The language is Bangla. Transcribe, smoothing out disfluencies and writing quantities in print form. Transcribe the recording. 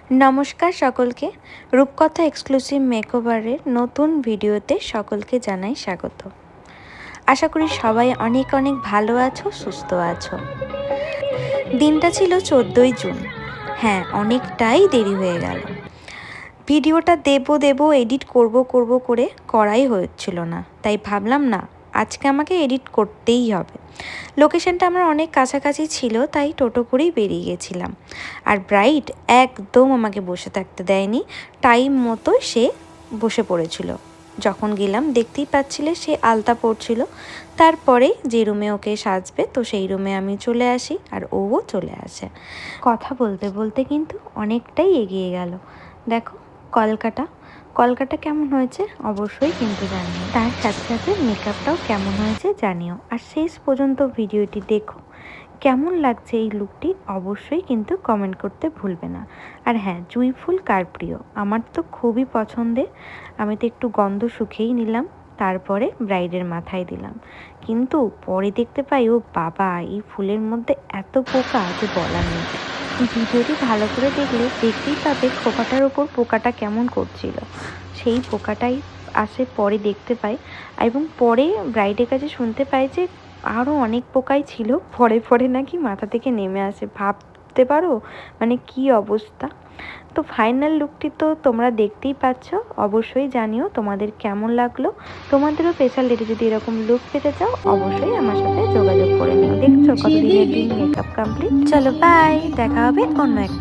নমস্কার সকলকে, রূপকথা এক্সক্লুসিভ মেকওভারের নতুন ভিডিওতে সকলকে জানাই স্বাগত। আশা করি সবাই অনেক অনেক ভালো আছো, সুস্থ আছো। দিনটা ছিল 14ই জুন। হ্যাঁ, অনেকটাই দেরি হয়ে গেল। ভিডিওটা দেব এডিট করব করে করাই হচ্ছিল না, তাই ভাবলাম না আজকে আমাকে এডিট করতেই হবে। লোকেশনটা আমার অনেক কাছাকাছি ছিল, তাই টোটো করেই বেরিয়ে গেছিলাম। আর ব্রাইড একদম আমাকে বসে থাকতে দেয়নি, টাইম মতো সে বসে পড়েছিল। যখন গেলাম দেখতেই পাচ্ছিলে সে আলতা পরছিল। তারপরে যে রুমে ওকে সাজবে, তো সেই রুমে আমি চলে আসি আর ওও চলে আসে। কথা বলতে বলতে কিন্তু অনেকটাই এগিয়ে গেল। দেখো কলকাটা কেমন হয়েছে অবশ্যই কিন্তু জানিও, তার সাথে সাথে মেকআপটাও কেমন হয়েছে জানিও। আর শেষ পর্যন্ত ভিডিওটি দেখো, কেমন লাগছে এই লুকটি অবশ্যই কিন্তু কমেন্ট করতে ভুলবে না। আর হ্যাঁ, জুঁই ফুল কার প্রিয়? আমার তো খুবই পছন্দের। আমি তো একটু গন্ধ শুকেই নিলাম, তারপরে ব্রাইডের মাথায় দিলাম। কিন্তু পরে দেখতে পাই ও বাবা, এই ফুলের মধ্যে এত পোকা যে বলার নেই। ভিডিওটি ভালো করে দেখলে দেখতেই পাবে খোপাটার ওপর পোকাটা কেমন করছিল। সেই পোকাটাই আসে পরে দেখতে পাই, এবং পরে ব্রাইডের কাছে শুনতে পাই যে আরও অনেক পোকাই ছিল, পরে নাকি মাথা থেকে নেমে আসে। ভাবতে পারো মানে কি অবস্থা। তো ফাইনাল লুকটি তো তোমরা দেখতেই পাচ্ছ, অবশ্যই জানিও তোমাদের কেমন লাগলো। তোমাদেরও স্পেশাল ডেটে যদি এরকম লুক পেতে চাও অবশ্যই আমার সাথে যোগাযোগ করে নিও। দেখছো কতদিনের ড্রিম মেকআপ কমপ্লিট। চলো বাই, দেখা হবে অন্য এক